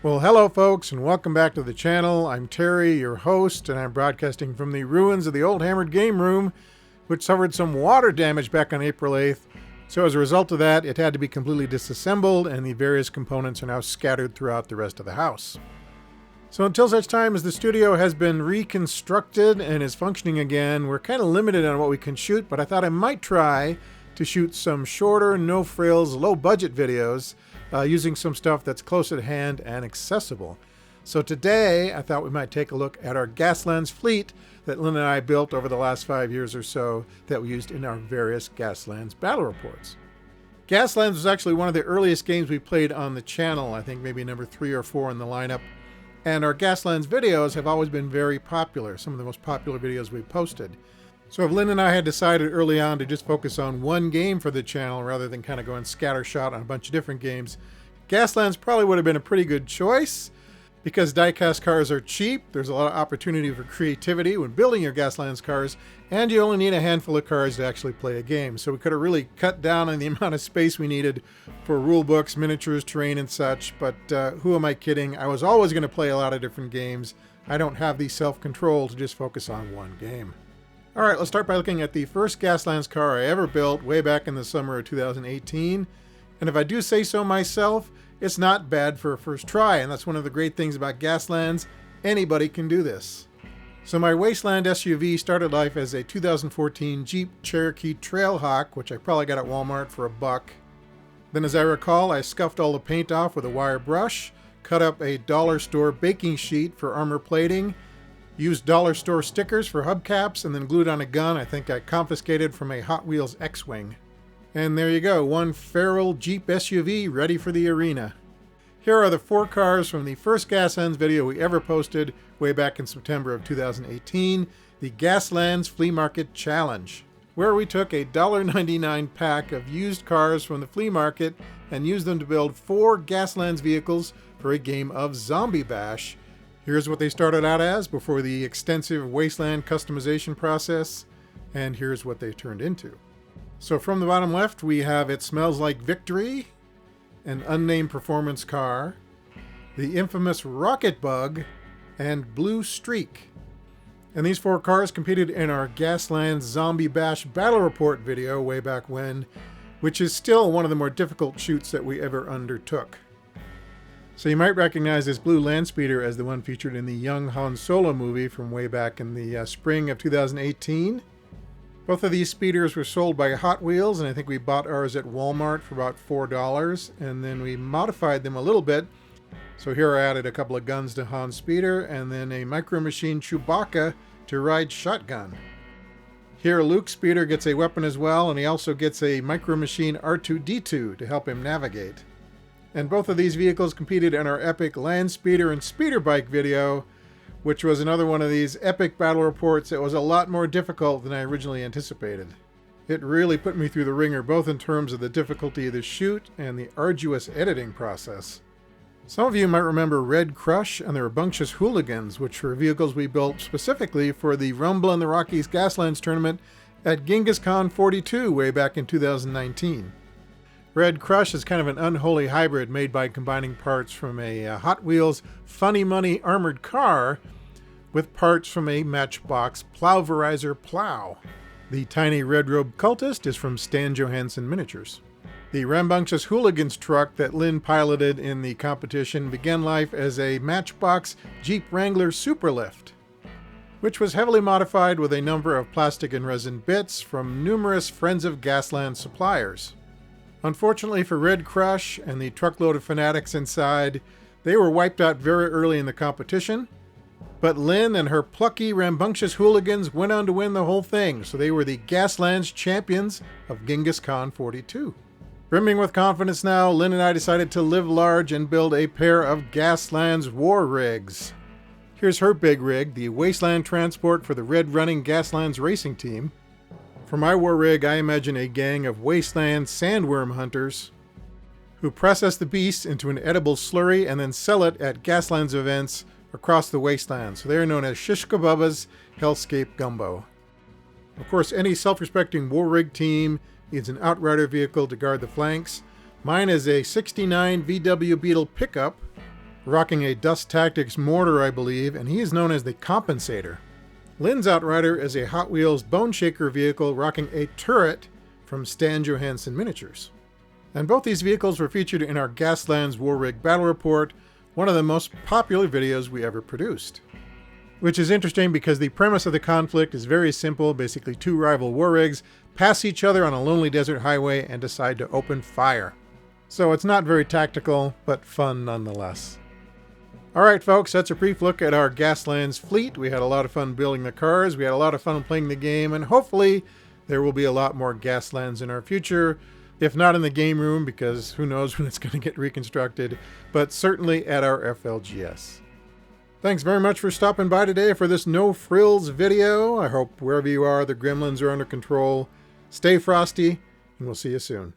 Well, hello folks, and welcome back to the channel. I'm Terry, your host, and I'm broadcasting from the ruins of the old Hammered Game Room, which suffered some water damage back on April 8th. So as a result of that, it had to be completely disassembled, and the various components are now scattered throughout the rest of the house. So until such time as the studio has been reconstructed and is functioning again, we're kind of limited on what we can shoot, but I thought I might try to shoot some shorter, no-frills, low-budget videos using some stuff that's close at hand and accessible. So today, I thought we might take a look at our Gaslands fleet that Lynn and I built over the last 5 years or so that we used in our various Gaslands battle reports. Gaslands was actually one of the earliest games we played on the channel, I think maybe number 3 or 4 in the lineup. And our Gaslands videos have always been very popular, some of the most popular videos we've posted. So if Lynn and I had decided early on to just focus on one game for the channel rather than kind of going scattershot on a bunch of different games, Gaslands probably would have been a pretty good choice. Because die-cast cars are cheap, there's a lot of opportunity for creativity when building your Gaslands cars, and you only need a handful of cars to actually play a game. So we could have really cut down on the amount of space we needed for rule books, miniatures, terrain, and such, but who am I kidding? I was always going to play a lot of different games. I don't have the self-control to just focus on one game. Alright, let's start by looking at the first Gaslands car I ever built way back in the summer of 2018. And if I do say so myself, it's not bad for a first try, and that's one of the great things about Gaslands. Anybody can do this. So my Wasteland SUV started life as a 2014 Jeep Cherokee Trailhawk, which I probably got at Walmart for $1. Then as I recall, I scuffed all the paint off with a wire brush, cut up a dollar store baking sheet for armor plating, used dollar store stickers for hubcaps, and then glued on a gun I think I confiscated from a Hot Wheels X-Wing. And there you go, one feral Jeep SUV ready for the arena. Here are the 4 cars from the first Gaslands video we ever posted way back in September of 2018, the Gaslands Flea Market Challenge, where we took a $1.99 pack of used cars from the flea market and used them to build 4 Gaslands vehicles for a game of Zombie Bash. Here's what they started out as before the extensive Wasteland customization process, and here's what they turned into. So from the bottom left, we have It Smells Like Victory, an unnamed performance car, the infamous Rocket Bug, and Blue Streak. And these 4 cars competed in our Gaslands Zombie Bash Battle Report video way back when, which is still one of the more difficult shoots that we ever undertook. So you might recognize this blue land speeder as the one featured in the Young Han Solo movie from way back in the spring of 2018. Both of these speeders were sold by Hot Wheels, and I think we bought ours at Walmart for about $4, and then we modified them a little bit. So here I added a couple of guns to Han's speeder, and then a Micro Machine Chewbacca to ride shotgun. Here Luke's speeder gets a weapon as well, and he also gets a Micro Machine R2-D2 to help him navigate. And both of these vehicles competed in our epic Land Speeder and Speeder Bike video, which was another one of these epic battle reports that was a lot more difficult than I originally anticipated. It really put me through the ringer, both in terms of the difficulty of the shoot and the arduous editing process. Some of you might remember Red Crush and the Rambunctious Hooligans, which were vehicles we built specifically for the Rumble in the Rockies Gaslands tournament at Genghis Khan 42 way back in 2019. Red Crush is kind of an unholy hybrid made by combining parts from a Hot Wheels Funny Money armored car with parts from a Matchbox Plowverizer plow. The tiny red robe cultist is from Stan Johansson Miniatures. The Rambunctious Hooligans truck that Lynn piloted in the competition began life as a Matchbox Jeep Wrangler Superlift, which was heavily modified with a number of plastic and resin bits from numerous Friends of Gasland suppliers. Unfortunately for Red Crush and the truckload of fanatics inside, they were wiped out very early in the competition. But Lynn and her plucky Rambunctious Hooligans went on to win the whole thing, so they were the Gaslands champions of Genghis Khan 42. Brimming with confidence now, Lynn and I decided to live large and build a pair of Gaslands war rigs. Here's her big rig, the Wasteland Transport for the Red Running Gaslands racing team. For my war rig, I imagine a gang of wasteland sandworm hunters who process the beast into an edible slurry and then sell it at Gaslands events across the wasteland. So they are known as Shish Kababa's Hellscape Gumbo. Of course, any self-respecting war rig team needs an outrider vehicle to guard the flanks. Mine is a '69 VW Beetle pickup rocking a Dust Tactics mortar, I believe, and he is known as the Compensator. Lynn's Outrider is a Hot Wheels Bone Shaker vehicle rocking a turret from Stan Johansson Miniatures. And both these vehicles were featured in our Gaslands War Rig Battle Report, one of the most popular videos we ever produced. Which is interesting because the premise of the conflict is very simple. Basically, two rival war rigs pass each other on a lonely desert highway and decide to open fire. So it's not very tactical, but fun nonetheless. Alright folks, that's a brief look at our Gaslands fleet. We had a lot of fun building the cars, we had a lot of fun playing the game, and hopefully there will be a lot more Gaslands in our future. If not in the game room, because who knows when it's going to get reconstructed, but certainly at our FLGS. Thanks very much for stopping by today for this no frills video. I hope wherever you are, the gremlins are under control. Stay frosty, and we'll see you soon.